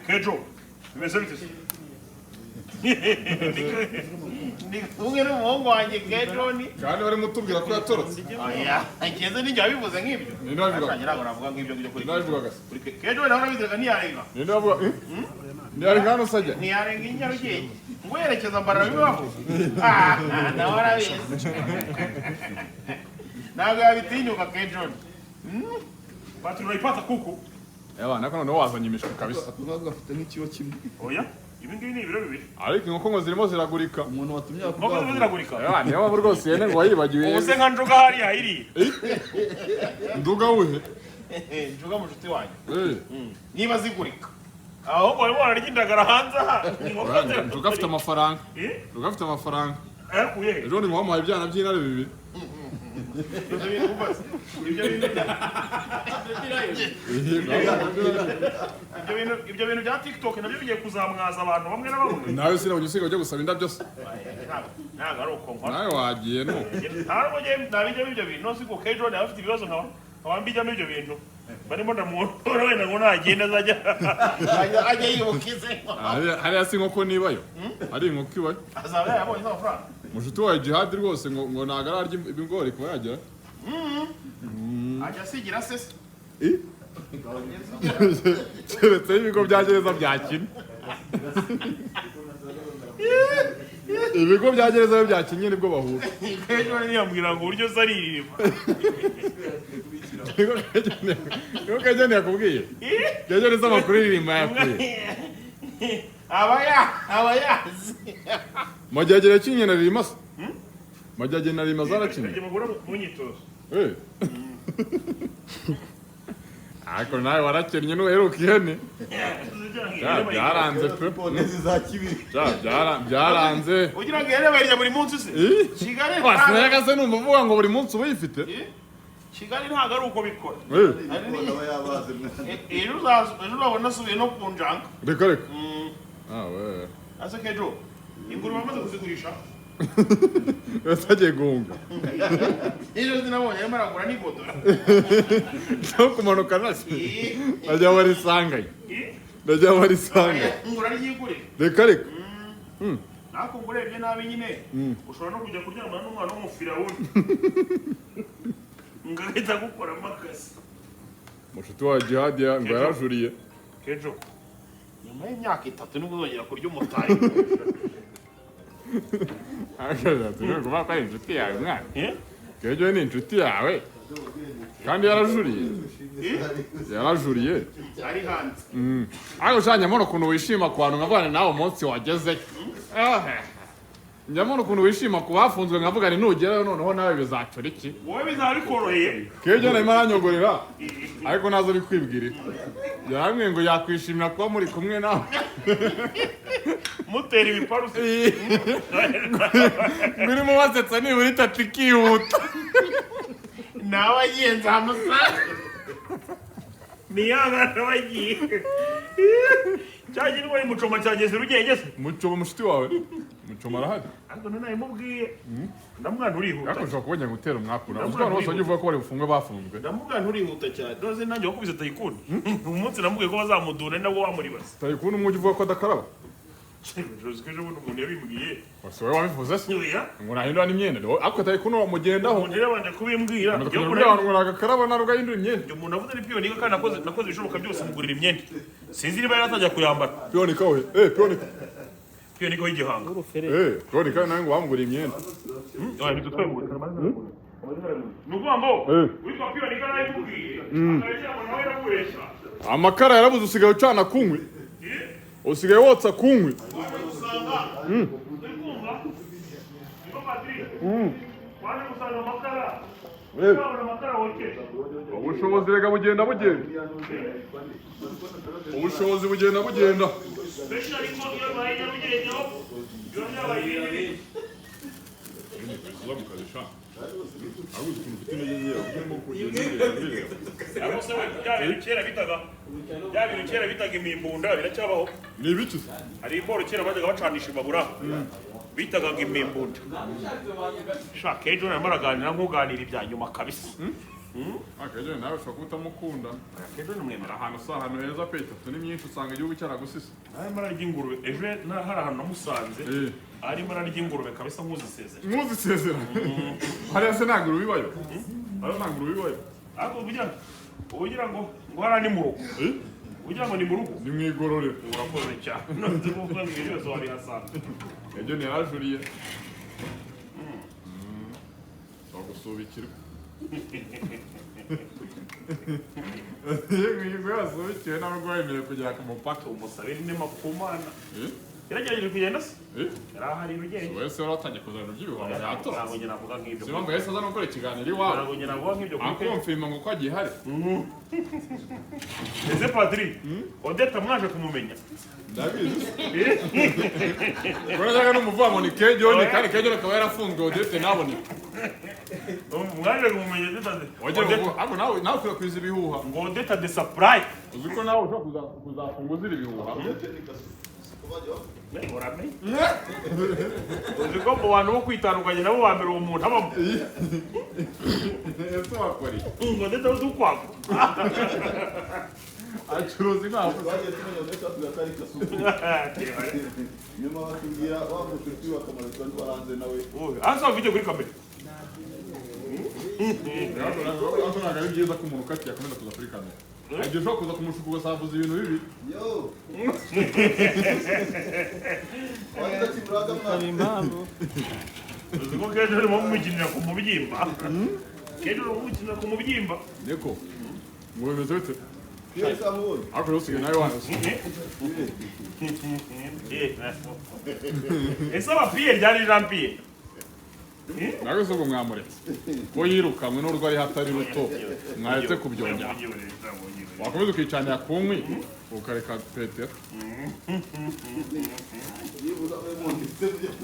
K-John bimeze bite se ni kumwe n'umuhungu wanjye K-John kandi barimo tubwira ko yatorotse oya ngeze n'ijya bivuze nk'ibyo ntabwo navuga nk'ibyo kuri K-John nawe nabizeraga ntiyarenga ntiyarenga hano sajya ntiyarenga inyarugenge ngo yerekeza mbarara bibaho nawe arabizi ntabwo yabitinyuka K-John bati urayipata kuko abana ko noneho wazanye imishwi kabisa ntabwo afite nk'ikiro kimwe oya ibi ngibi ni ibiro bibiri ariko inkoko ngo zirimo ziragurika umuntu watumye inkoko zirimo ziragurika niyo mpamvu rwose yene ngo wayibagiwe ubu se nka njuga hariya iriya nduga wuhe njuga mushuti wanjye niba zigurika ahubwo barimo bararya indagara hanze aha njuga afite amafaranga njuga afite amafaranga ejo ni muhamuhaye ibyana by'intare bibiri ibyo bintu bya TikTok nabyo bigiye kuzamwaza abantu bamwe na bamwe nawe sinabonye usigaye ujya gusaba indabyo se ntabwo ari uko nkora nawe wagiye no ntabwo nabijyamo ibyo bintu nose ko K-John yaba afite ibibazo nkaba mbijyamo ibyo bintu barimo ndamuhora wenda ngo nagenda ajya yibukize hariya si inkoko nibayo hari inkoko ibayo azaba yabonye n'amafaranga mushuti wawe jihadi rwose ngo ntabwo ararya ibigori kuba yagera ajya asigira sese keretse ibigo bya gereza bya kine ibigo bya gereza bya kinye nibwo bahura K-John ntiyambwira ngo uburyo se aririmba niyo K-John yakubwiye K-John izo amakuru iririmba yakuye aba yazi mageragera kinyena ririma se mageragera ririma zarakinye mu nyitozo ariko nawe warakennye n'uheruka ihene byaranze pe byaranze ugira ngo ihene bayirya buri munsi se Kigali wasanga se numva uvuga ngo buri munsi uba uyifite Kigali ntabwo ari uko bikora ejo uzabona asubiye no ku njanga reka ase K-John ingurube bamaze kuzigurisha wese agiye guhunga ejo zinabonye arimo aragura n'igodora no kumanuka nasi najya barisangaye najya barisangaye ngura ryigurire reka nako ngo urebye nabi nyine ushobora no kujya kuryamana n'umwana w'umufirawuni ngahita gukoramo akazi mushuti wa jihadi ngo yarajuriye K-John nyuma y'imyaka 3 nibwo uzongera kurya umutayi turi kuvuga ko ari inshuti yawe mwana K-John ni inshuti yawe kandi yarajuriye ari hanze ariko ushaka nyamara ukuntu wishima ku bantu nkavugana nawe umunsi wageze nyamara ukuntu wishima ku bafunzwe nkavuga ni nugerayo noneho nawe bizacura iki wowe bizaba bikoroheye K-John arimo aranyongorera ariko nazo bikwibwirira yaramwe ngo yakwishimira kuba muri kumwe nawe mutera ibiparusi birimo basetsa nibura itatu ikihuta nawe agiye nzamusanga niyangana wagiye cyagira ngo ni mucoma cyageze urugenge se mucoma mushuti wawe mucoma arahari ariko none mubwiye ndamwana urihuta ariko ushobora kubonye gutera umwakura abantu bose bagiye uvuga ko bari bufungwe bafunzwe ndamwana urihuta cyane doze nanjye wakubise tayikuni umunsi namubwiye ko bazamudura nabwo wamuribaza tayikuni umwe uvuga ko adakaraba Jozi ko ubundi umuntu yabimbwiye wase wowe wabivuze se oya ngo nahindura n'imyenda ariko tayikuni wamugendaho umuntu yarabanje kubimbwira ngo nagakaraba naruga yindura imyenda umuntu avuze ni piyonika kandi nakoze ibishoboka byose mugurira imyenda sinzi niba yaratajya kuyambara piyonika we piyonika w'igihanga piyonika nawe ngo bamugurira imyenda ni ukuvuga ngo witwa piyonika nawe mubwiye akabeshyira ngo nawe yaramubeshya amakara yarabuze usigaye ucana kunywi usigaye wotsa kunywi ubushobozi rega bugenda ubushobozi bugenda bya bintu kera bitaga imimbunda biracyabaho ni ibiki hari imboro kera bajyaga bacanisha imbabura bitaga imimbunda shaka K-John arimo araganira nk'uganira ibya nyuma kabisa K-John nawe ushobora kuba utamukunda. K-John mwemera. Ahantu si ahantu heza pe, itatu ni myinshi usanga igihugu cyaragusise. Arimo ararya ingurube. Ejo hari ahantu namusanze. Arimo ararya ingurube kabisa nk'uzisezera. Nk'uzisezera? Hariya se nta ngurube ibayo? Hariya nta ngurube ibayo? Ariko ugira ngo hariya ni mu rugo. Ugira ngo ni mu rugo? Ni mu igororero. Urakoze cyane. None kuvuga ngo ibyo byose wabihasanze. K-John yarajuriye. Gusubikirwa. Yego yasubikiwe ntabwo wemerewe kugera ku mupaka. Umusabire inema ku Mana. Yaragerageje kugenda se? Yarahari urugendo. Wese waratangiye kuzana iby'ibihano bya hato. Ntabwo njye navuga nk'ibyo. Siba ngo yahise aza no gukora ikiganiro iwawe. Ntabwo njye navuga nk'ibyo. Akomfirima ngo ko agihari. Ese Padiri, Odette mwaje kumumenya? Ndabizi. Urajyaga n'umuvuga ngo ni K-John kandi K-John akaba yarafunzwe Odette nabone. Mwaje kumumenya Odette? Abo nawe ukwirakwiza ibihuha. Ngo Odette de supply. Uzi ko nawe ushobora kuzafunguza ibihuha. Uzi ko mu bantu bo kwitandukanya nabo ba mbere uwo muntu abamo. Ese wakora iki? Ngo Odette udukwako. Acuruza impamvu. Twagiye tumenya Odette atari kasuku. Nyuma batubwira wa mushuti wa Kamara twari baranze nawe. Asa video kuri kamera. Ntabwo ari byiza ko umuntu ukatiye akomeza kuza kuri kamera. Igihe ushobora kuza kumushuka ugasavuza ibintu bibi. Yo! Wajya kimuraga mwana. Uzi ko K-John arimo kumukinira ku mubyimba. K-John arimo kumukinira ku mubyimba. Niko. Ngo bimeze bite? Yes, amubonye. Ariko rero usigaye nawe wanze. Ese aba Pierre ryari Jean Pierre? Nawe se ngo mwamuretse. Ko yirukanwe n'urwo ari hatari ruto. Mwaretse kubyongera. Wakomeza ukicanira ku nkwi ukareka Petero.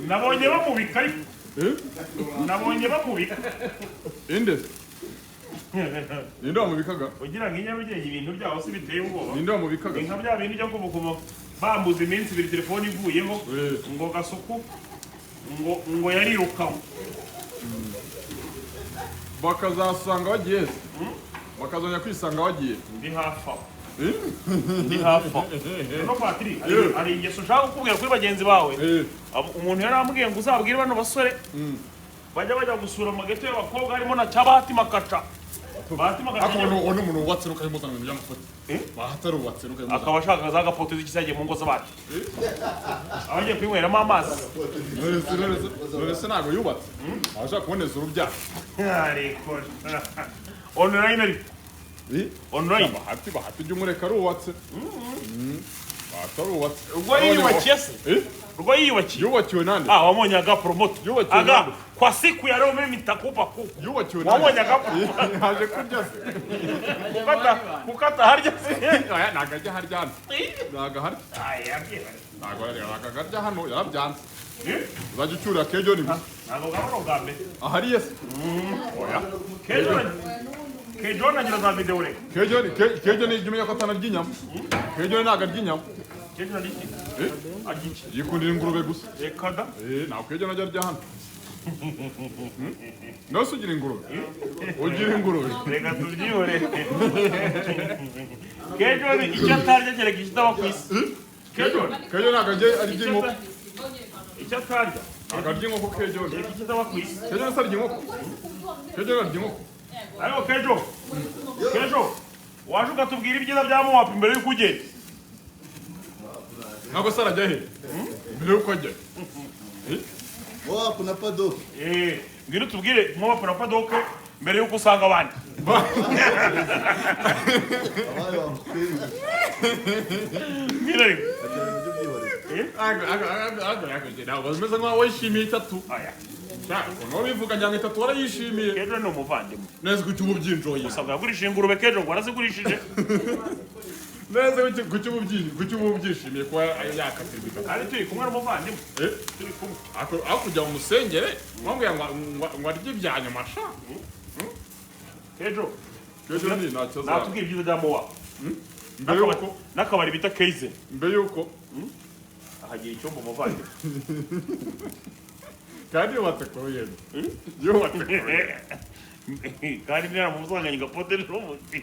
Nabonye bamubika ariko. Nabonye bamubika. Inde? Ninde wamubikaga? Ugira ngo inyarugenge ibintu byaho si biteye ubwoba. Ninde wamubikaga? Inka bya bintu byo kubukubo bambuze iminsi ibiri telefone ivuyeho ngo gasuku ngo yarirukaho. Bakazasanga wagiye. Bakazongera kwisanga wagiye. Ndi hafi aho. Ndi hafi aho. No Patrick, ari ingeso ushaka kukubwira kuri bagenzi bawe. Umuntu yarambwiye ngo uzabwire bano basore bajya gusura amageto y'abakobwa harimo na Cyabahati Makaca. Bahati Makaca. Ako umuntu wubatse nuko ayimuzana mu by'amafoto. Bahati rubatse nuko ayimuzana. Akaba ashaka za gafoto z'ikisagiye mu ngo z'abandi. Abagiye kwinyweramo amazi. None ntabwo yubatse. Abashaka kuboneza urubyaro. Ariko online ari. Online. Bahati by'umureka rubatse. Bahati rubatse. Ubwo yiyubakiye se? Ubwo yiyubakiye. Yubakiwe nande? Wamonye aga promote. Yubakiwe nande? Kwa siku ya leo mimi nitakupa kuku. Yubakiwe nande? Wamonye aga. Haje kurya se. Kukata harya se. Oya nagajya harya hano. Nagaharya. Yabye. Nagajya hano yarabyanze. Uzajya ucyurira K-John gusa. Ntabwo gahoro gambe. Ahari yese. Oya. K-John agira za video reka. K-John ijya umenya ko atanarya inyama. K-John ntabwo arya inyama. K-John ari iki? Arya iki? Yikundira ingurube gusa. Reka da. Ntabwo K-John ajya arya hano. Nawe se ugira ingurube? Ugira ingurube? Reka tubyihore. K-John icyo atarya kereka ikitaba ku isi. K-John ntabwo arya inkoko. icyo atarya Ntabwo arya inkoko K-John. kereka ikitaba ku isi. K-John se arya inkoko? K-John arya inkoko? Ariko K-John waje ukatubwira ibyiza bya Mowapu mbere y'uko ugenda. Ntabwo se arajya he? Mbere y'uko ajya. Mowapu na Padoke. Ngwino tubwire Mowapu na Padoke mbere y'uko usanga abandi. Abaye bamukwiriye. Ngwino rero. Ntabwo bameze nk'aho wishimiye itatu. Aya. Uno bivuga njyanga itatu warayishimiye. K-John ni umuvandimwe. Neza ku cyubu byinjoye. Usabwa yagurishije ingurube K-John ngo arazigurishije. Neza ku cyubu byishimiye kuba yakatirwa itatu. Ari turi kumwe n'umuvandimwe. Turi kumwe. Aho kujya mu musengere mwambwira ngo arye ibya nyuma sha. K-John ni ntacyo azaba. Natubwire ibyiza bya Mowapu. Mbere yuko N'akabari bita Kaizen. mbere yuko Ahagira icyumba umuvandimwe. kandi yubatse ku ruyenzi. Yubatse ku ruyenzi. kandi naramusanganye gapote n'umuti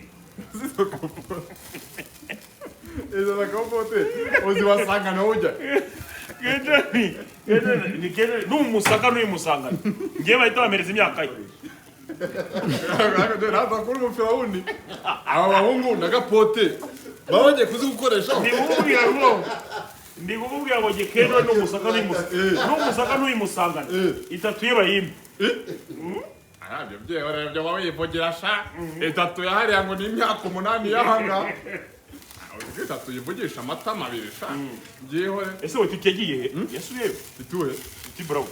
izo nakapote uzibasanga nawe ujya n'umusaka n'uyimusangana ngewe bahita bamereza imyaka ye ntabakora umupira wundi aba bahungu na gapote baba bagiye kuzigukoresha ndi kukubwira ngo K-John n'umusaka n'uyimusangana itatu ye bayimbe ibyo byewe baba yivugira sha itatu yahariya ngo ni imyaka 8 y'ahanga itatu yivugisha amata 2 sha byihore ese wowe tutigiye yasubiye ituwe uti bravo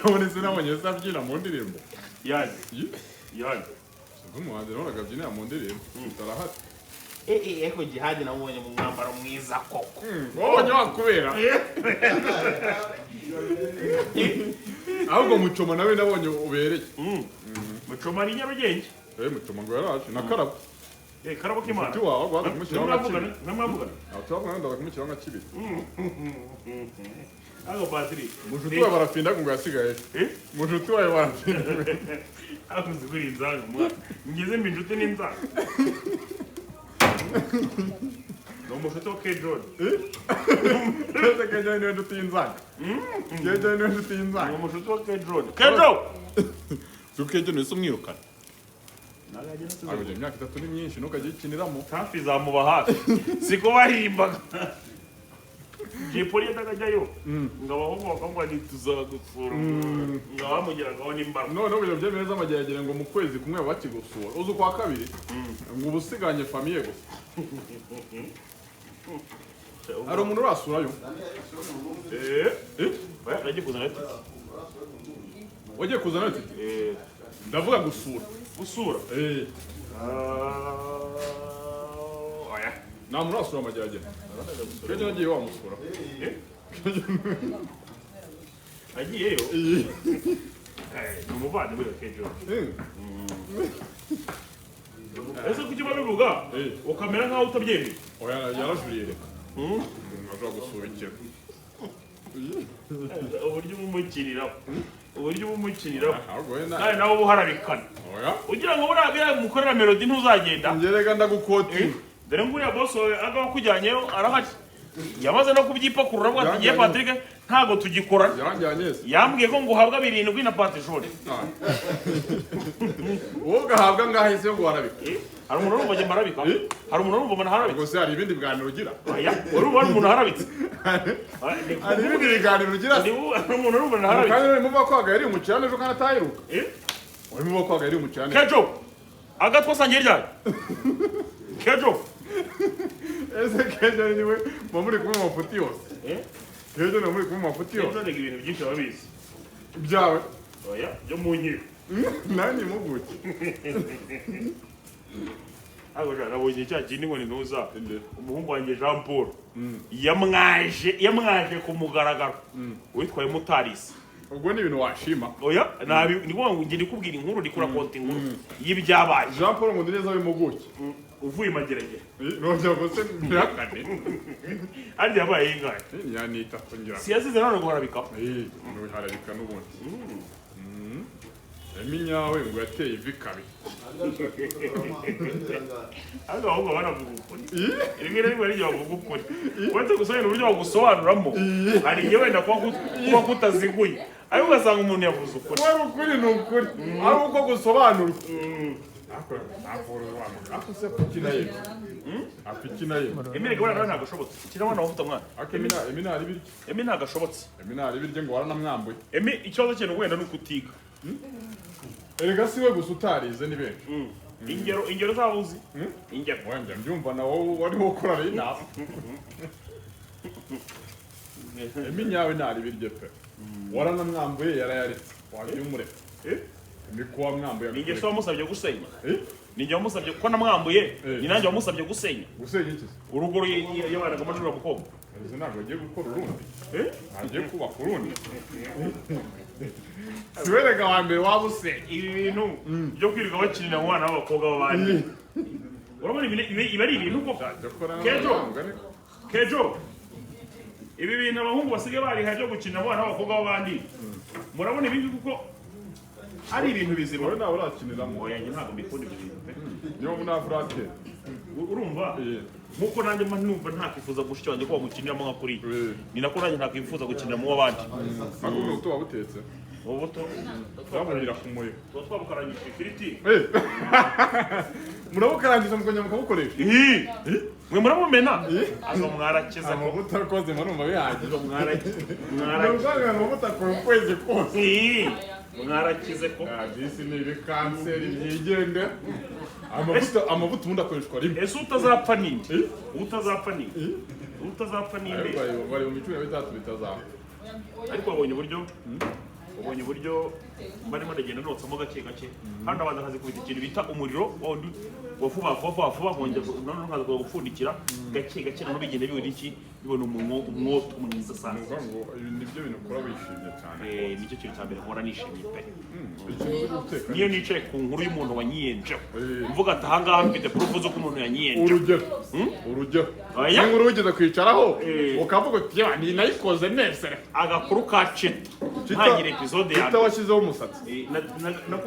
none sinabonye sabyina mu ndirimbo yaje umuhanzi nawe agabyina mu ndirimbo utarahati eko jihadi nabonye mu mwambaro mwiza koko wabonye wakubera ahubwo mucoma nawe nabonye ubereye mucoma ari Nyarugenge mucoma ngo yaraje na karabo karabo k'Imana uti wawe gwaza kumushyiraho nka kibi namwavugana tubavugana ndaza kumushyiraho nka kibi aho Patrick mushuti wawe barafinda ngo yasigaye mushuti wawe barafinda akuzi kuri inzanga mwa ngeze mbi inshuti n'inzanga no mushuti wa K-John K-John niwe nshuti y'inzanga K-John niwe nshuti y'inzanga no mushuti wa K-John K-John wese umwirukana abuje imyaka 3 ni myinshi ntukajye ikiniramo hafi zamuba hafi siko barimbaga Jepoli yatakajyayo ngo abahungu bakangwa ntituzagusura ngo bamugeragaho n'imbaga none ubu byemeza amageragere ngo mu kwezi kumwe bakigusura uzi kwa kabiri ngo ubusiganye famiye gusa ari umuntu urasurayo bagiye kuzana ati wagiye kuzana ati ndavuga gusura oya nta muntu urasura amageragere K-John agiye wamusura agiyeyo ni umuvandimwe wa K-John ese kuki babivuga ukamera nkaho utabyemeye oya yarajuriye Reka ashobora gusubikira uburyo bumukiniraho kandi nawe uba uharabikana ugira ngo buriya mukorera melody ntuzagenda ngerega ndagukoti dore nguriya boss wawe agakujyanyeyo arahari yamaze no kubyipakurura avuga ati ngiye Patrick ntago tugikorana yaranjyanye yambwiye ko ngo uhabwa 7 na patishoni wowe ugahabwa ngahe se ngo warabika hari umuntu urumva njye marabika hari umuntu urumva harabika gusa hari ibindi biganiro ugira oya urumva umuntu harabitse hari ibindi biganiro ugira hari umuntu urumva harabitse kandi uri muva ko agari umucyane ejo kandi atayiruka uri muva ko agari umucyane K-John agatwa sangiye ryari K-John ese K-John niwe muri kumwe mu mafuti yose K-John muri kumwe mu mafuti yose K-John ibintu byinshi babizi byawe oya byo mu nkiko nani muguki aho jana nabonye cya kindi ngo ni ntuza umuhungu wanjye Jean Paul yamwaje ku mugaragaro witwaye mutarisi ubwo ni ibintu washima oya nabi ni ngo ngende kubwira inkuru ndikura konti inkuru y'ibyabaye Jean Paul ngo neza bimuguki uvuye mageragera nongera ko se birakane ari yabaye ingahe yani itafungira siyazize none ngo harabika no harabika n'ubundi eminyawe ngo yateye ivikabi ahubwo banavuga ukuri rimwe na rimwe nijya bavuga ukuri uretse gusobanura uburyo bagusobanuramo hari igihe wenda kuba kutaziguye ariko ugasanga umuntu yavuze ukuri wari ukuri ni ukuri ari uko gusobanurwa ako se kukinaye apikinaye Emile gabana nawe ntagashobotse kirabona wavuta mwana Emile ari biryo Emile ntagashobotse Emile ari biryo ngo waranamwambuye Emile ikibazo cye wenda nuko utiga erega siwe gusa utarize ni benshi ingero zabuzi ingero wenda mbyumva na wowe wari wokora rina Emile nyawe ntari biryo pe waranamwambuye yarayaritse wabyumureka Niko wamwambuye ninge so wamusabye gusenya ninge wamusabye ko namwambuye ni nanjye wamusabye gusenya iki urugoro yabanaga amashuri y'umukobwa izo ntabwo agiye gukora urundi agiye kubaka urundi siwerega wa mbere wabuse ibi bintu byo kwirirwa bakinira mu bana b'abakobwa b'abandi urabona ibi ari ibintu koko K-John ibi bintu abahungu basigaye bariha byo gukinira mu bana b'abakobwa b'abandi murabona ibi kuko ari ibintu bizima. wowe nawe urakiniramo Oya njye ntabwo mbikunda ibyo bintu pe. niyo muri Afrique Urumva? Nkuko nanjye numva ntakifuza gushya wanjye ko bamukiniramo nka kuri. Ni nako nanjye ntakifuza gukiniramo w'abandi. Akuru tuba butetse. Ubuto Twabonera ku moyo. twabukarangije ifiriti. Murabukarangije mukanya mukabukoresha. Mwe muramumena. Azo mwarakiza ko. Amavuta akoze marumva bihagije. Mwarakiza. Amavuta ku kwezi kose. Mwarakize ko. Disi ni ibikanseri byigende. Amavuta ubundi akoreshwa rimwe. Ese utazapfa ninde? Utazapfa ninde? Utazapfa ninde? Bari mu micuro bitatu bitazapfa. Ariko wabonye uburyo barimo ndagenda notsamo gake gake. Hano abanza akazi kubita ikintu bita umuriro wundi wafuba bongera none nkaza gupfundikira gake gake no bigenda bibona iki bibona umwoto mwiza sana. Nibyo bintu ukora wishimye cyane. Nicyo kintu cyambere nkora nishimye pe. Guteka. Niyo nicaye ku nkuru y'umuntu wanyiyenje. Mvuga ati aha ngaha mfite proof zo ko umuntu yanyiyenje. Urugero. Oya. Inkuru ugeze kwicaraho ukavuga uti ya ni nayikoze neza. Agakuru ka Cheta. Ntangire episode ya. Washyizeho umusatsi.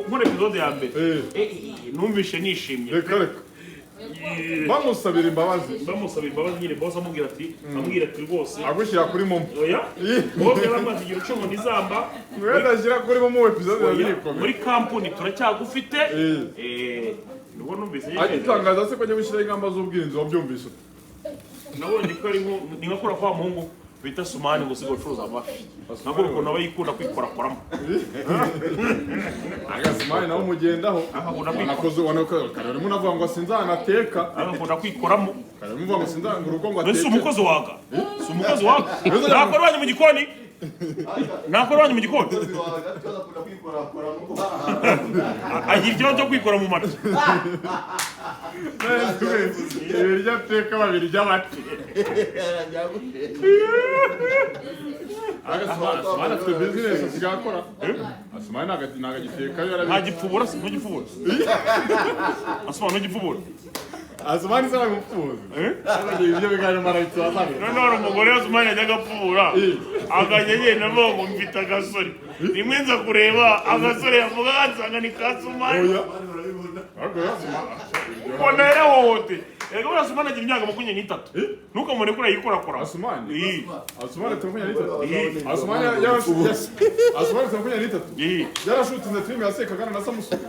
Nkora episode ya mbere. Numvishe nishimye. Reka. Bamusabira imbabazi. Nyine boss amubwira ati rwose. Agushyira kuri momo. Oya. Wowe yaramaze igihe ucamo nizamba. Wenda ashyira kuri momo episode yazirikomeye. Muri kampuni turacyagufite. Nuko numvise nyine. Agitangaza se ko ajya gushyiraho ingamba z'ubwirinzi wabyumvise. Nabonye ko ari ni nkakora kwa muhungu bita Sumani ngo sigo curuza amafi. Nako uko nawe yikunda kwikorakoramo. Agasumani nawe umugendaho. Nakoze wanakoze karere munavuga ngo sinzanateka. Agakunda kwikoramo. Karere muvuga ngo sinzanga urugo ngo ateke. Ese umukozi waga. Si umukozi waga. Nakorwanye mu gikoni. Nakorwanye mu gikoni. Agira ikibazo cyo kwikora mu mata. Ibiryo ateka babiri by'amata. Asumani afite business asigaye akora. Asumani nagagiteka ntagipfubura. Asumani ntagipfubura. Asumani se bagupfuza. Ibyo biganje marayitse wasabe. None umugore Asumani ajya agapfubura. Aganye nabo ngo mfite agasore. Rimwe nza kureba agasore yavuga ansanga ni Kasumani. Mbona yarahohote. Ego Asumani agira imyaka 23. Ntukamone ko yikorakora. Asumani? Asumani tuvunya nitatu. Asumani tuvunya yarashutinze filime ya Sekagana na Samusuri.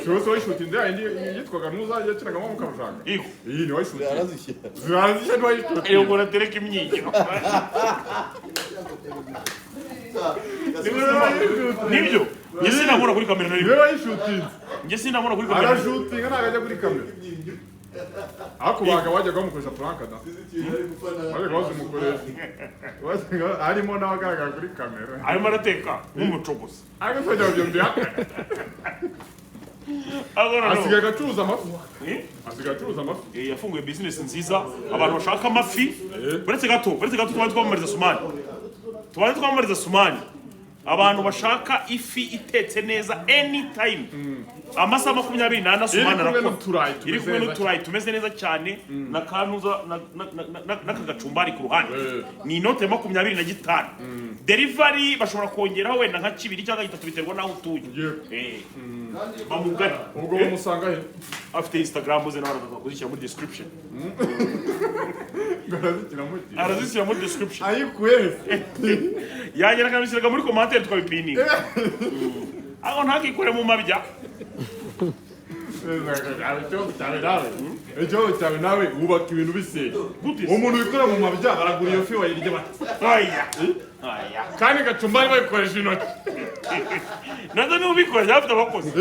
Shose wayishutinze indi yitwaga Nuza yakinaga mu Karushanga. Iyi ni wayishutinze. Zarazishe no wayishutinze. Ego natereka imyigiro. Nibyo. Njye sinabona kuri kamera nari. Niwe wayishutinze. Njye sinabona kuri kamera. Arashutinga nagajya kuri kamera. Ako baga wajya bamukoresha prank da. Wajya bamukoresha. Arimo nabagaragara kuri kamera. Arimo arateka nk'umucogozi. Agasajya byo mbya. Asigaye gacuruza amafi. Asigaye acuruza amafi. Yafunguye business nziza abantu bashaka amafi. Buretse gato twamamariza Sumani. Abantu bashaka ifi itetse neza anytime. Amasaha 24 Sumani arakora. Iri kumwe n'uturayi tumeze neza cyane na kanuza n'akagacumbari ku ruhande. Ni inote 25. Delivery bashobora kongeraho wenda nka 2 cyangwa 3 biterwa naho utuye. Bamugari. Ubwo bamusanga he? Afite Instagram ze nawe arakuzishyira muri description. Arazishyira muri description. Ayikuye. Yagera akabishyiraga muri commentaire twabipininga. Aho ntakikore mu mabya. Ejo cyane nawe ubaka ibintu biseye. Umuntu wikora mu mabya aragura iyo fi wayirya bati. Aya. Kandi gacumbari bayikoresha intoki. Nazo ni ubikora afite abakozi.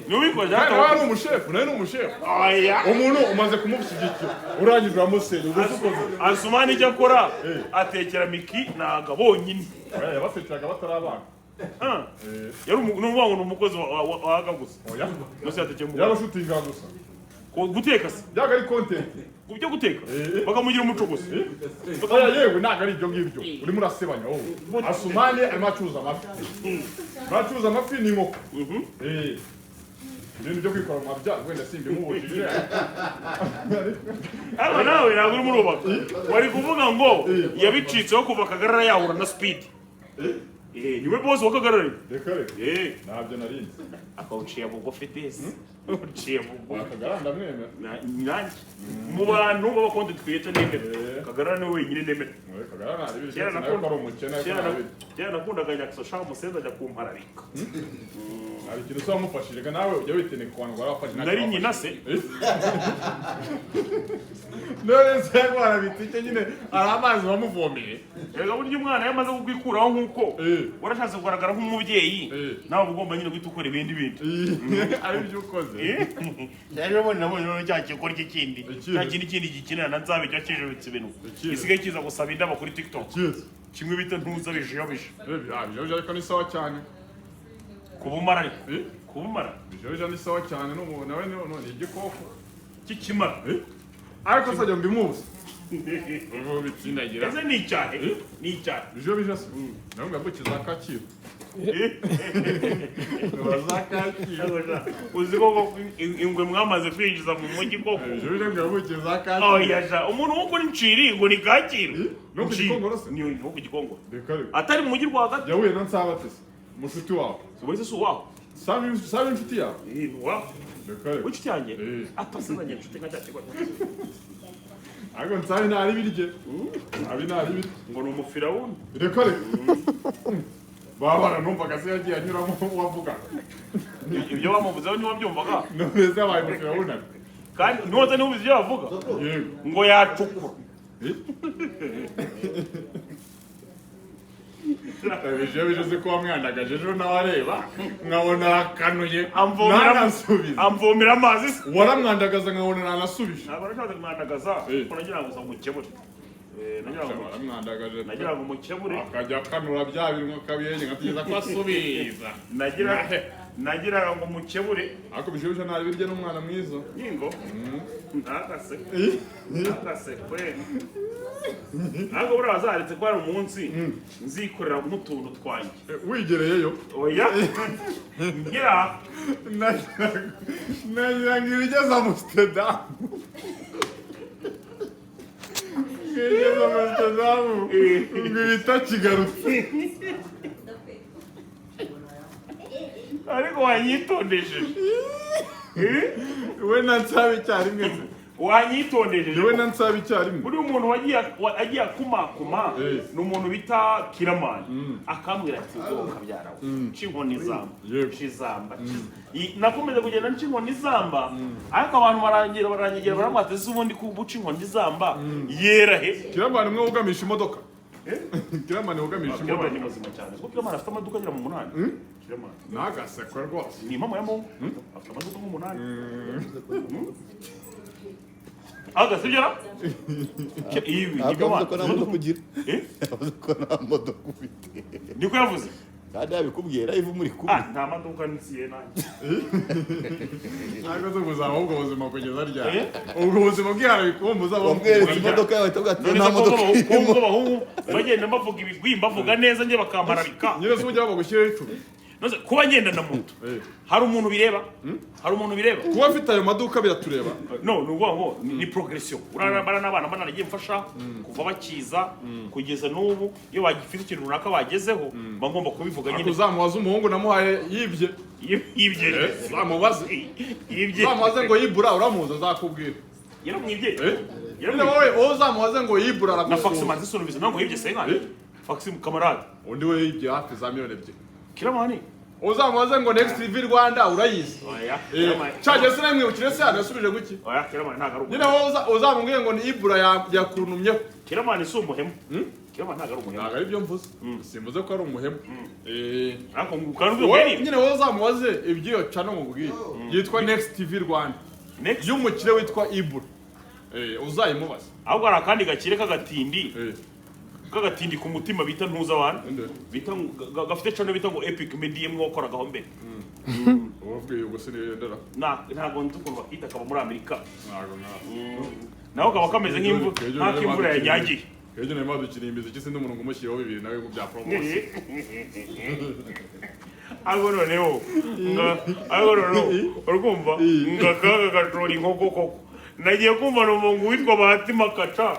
Ni ubikora Kandi wari umushefu, nawe ni umushefu. Aya. Umuntu umaze kumushyigikira. Urangije uramusenya ugusukoze. Asumani icyo akora atekera Miki naga bonyine. Yabasekeraga batarabana. Yari n'uvuga ngo umukozi waga gusa. Oya. Nose yatekeye mu. Yarashutinga gusa. Guteka se. Byaga ari content. Kubyo guteka. Bakamugira umuco gusa. Oya yewe naga ari ibyo ngibyo. Urimo urasebanya wowe. Asumani arimo acuruza amafi. Acuruza amafi ni inkoko. Ibintu byo kwikora mu mabya wenda simbi mubujije. Aba nawe ntabwo uri murubaka. Wari kuvuga ngo yabicitseho kuva Kagarara yahura na Speed. niwe boss wakagarara reka ntabyo narinzi akawuciye bugufi desi uciye bugufi Akagara ndamwemera nanjye mu bantu baba content creator nemera Kagara ni wenyine nemera Kagara nta bibiri cyane nawe ari umukene cyane nakundaga nyakso shaka musenza ajya kumpararika hari ikintu se wamufashije ga nawe ujya witene ku bantu barafashe nari nyina se none se warabitike nyine ari amazi bamuvomeye rega buryo umwana yamaze kukwikuraho nkuko warashatse kugaragara nk'umubyeyi nawe ugomba nyine guhita ukora ibindi ari byo ukoze rero nabonye cya kikora ikindi cya kindi gikinira na nzabe cyo kijubitse ibintu gisigaye kiza gusaba indabo kuri TikTok kimwe bita ntuza bijobije bijobije ariko ni sawa cyane kubumara ariko kubumara bijobije ni sawa cyane nawe none igikoko kikimara ariko sajya mbimuzi ubu bitsindagira ese ni icyahe ni icyahe bijobije se nawe ngabukiza Kacyiru uzi koko ingwe mwamaze kwinjiza mu mujyi koko umuntu wo kuri nciri ngo ni Kacyiru no ku Gikongoro se ni ku Gikongoro atari mu mujyi rwagati yahuye na Nsabatese mushuti wawe wese si uwawe sabe inshuti yawe ni uwawe w'inshuti yanjye atasazanye inshuti nka cyakigwa ariko Nsabe ntari birye ntari birye ngo ni umufira wundi reka baba numvaga se yagiye anyuramo wavuga ibyo bamuvuzeho niba byumvaga none se abaye umufira wundi kandi ntuze niba ubizi ibyo bavuga ngo yacukura bijobije se ko wamwandagaje ejo nawe areba nkabona akanuye amvomera amazi se waramwandagaza nkabona ntanasubije ntabwo nashatse kumwandagaza kuko nagira ngo uzamukemure nagira ngo umukemure akajya akanura bya bintu akabiyenye nkatigeza ko asubiza nagiraga ngo umukemure ariko bijobije ntari birye n'umwana mwiza yingo ntakase kwe ntabwo buriya bazaretse ko hari umunsi nzikorera nk'utuntu twanjye wigereyeyo oya ngira nagira ngo ibigeze Amsterdam ngigeze Amsterdam ngo ibita kigarutse ariko wanyitondesheje we na Nsabe icyarimwe wanyitondesheje we na Nsabe icyarimwe buri umuntu wagiye akumakuma ni umuntu bita Kiramani akambwira ati ubwo kabyarawe cinkoni zamba nakomeza kugenda ncinkoni zamba ariko abantu barangegera baramwateze ubundi kubuca inkoni zamba yera he Kiramani umwe ugamisha imodoka Kiramani ugamisha imodoka ni muzima cyane kuko Kiramani afite amaduka agera mu 8 Kiramani nagasekwa rwose ni mama ya Mungu afite amaduka mu 8 aga sibyo avuze ko nta modoka ugira avuze ko nta modoka ufite niko yavuze kandi yabikubwiye live muri kumwe nta maduka nsiye nanjye ntabwo zo kuzaba ubwo buzima kugeza ryari ubwo buzima bwihara bikumbuza wamweretse imodoka yawe utavuga nta modoka irimo bahungu bagenda bavuga ibigwi bavuga neza njye bakampararika nyine se ujya bagushyiraho icumi noze kuba ngenda na moto hari umuntu bireba kuba afite ayo maduka biratureba no nuvuga ngo ni progression urabara n'abana banaragiye mfasha kuva bakiza kugeza n'ubu iyo bagifite ikintu runaka bagezeho bagomba kubivuga nyine uzamubaza umuhungu namuhaye yibye zamubaze ngo yibura uramuza azakubwira yaramwibye wowe uzamubaze ngo yibura na fax manzi sunubiza nango yibye senkane fax kamarade undi we yibye hafi za miliyoni 2 Kiramani uzamubaze ngo next TV Rwanda urayizi cyaje se namwibukire se yasubije guki oya Kiramani ntagaruka nyine wowe uzamubwiye ngo ni ibura yakunumye Kiramani si umuhemu Kiramani ntagaruka umuhemu ntago ari byo mvuze simvuze ko ari umuhemu ariko ngukanuzwe kweri nyine wowe uzamubaze ibyo cano mubwiye yitwa next TV Rwanda y'umukire witwa ibura uzayimubaza ahubwo ari akandi gakire kagatindi ku mutima bita ntuza abantu bita gafite cano bita ngo epic media mwe wakoragaho mbere ubwiye ubwo se ndera ntago nzi ukuntu bakita kaba muri Amerika naho kaba kameze nk'imvura yanyagiye Kejo nayo madukiriye imiziki sindi umuntu ngumushyiraho bibiri nawe mu bya promotion noneho urumva ngakaga gatroli nkoko koko nagiye kumva n'umuntu witwa Bahati Makaca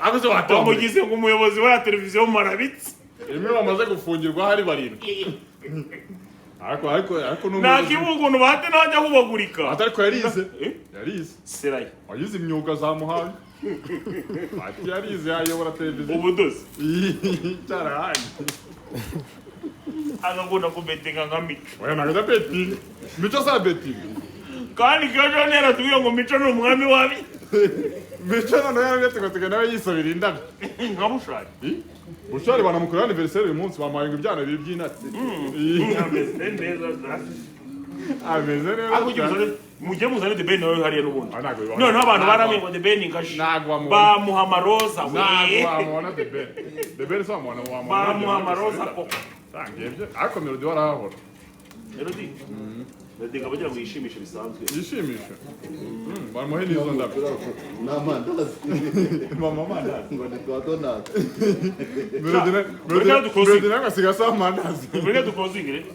bamugize ngo umuyobozi wa televiziyo Marabitsi imwe bamaze gufungirwa hari barindwi ariko nta kibuguntu bahate najya hubagurika ariko yarize seraye wayize imyuga za muhanga ati yarize yayobora televiziyo ubudozi cyarahanye agakunda kubetinga nka mico oya ntabwo betinga mico za betinga kandi K-John yaratubwiye ngo mico ni umwami wabi mico noneho yarabyetegatiga nawe yisabira indabyo nka bushari bushari banamukorera aniveriseri uyu munsi bamuhaye ngo ibyana bibiri by'inatsi ameze neza ameze neza mujye muzane The Ben nawe hariya n'ubundi noneho abantu baramwe ngo The Ben ngashi bamuha amaroza ntabwo wamubona The Ben wamubona bamuha amaroza koko ariko melody warahahora melody bagira ngo yishimishe bisanzwe yishimishe bamuhe n'izo ndabyo n'amandazi mama amandazi ngo ni twa donati melody nawe asiga asaba amandazi Reka dukozingire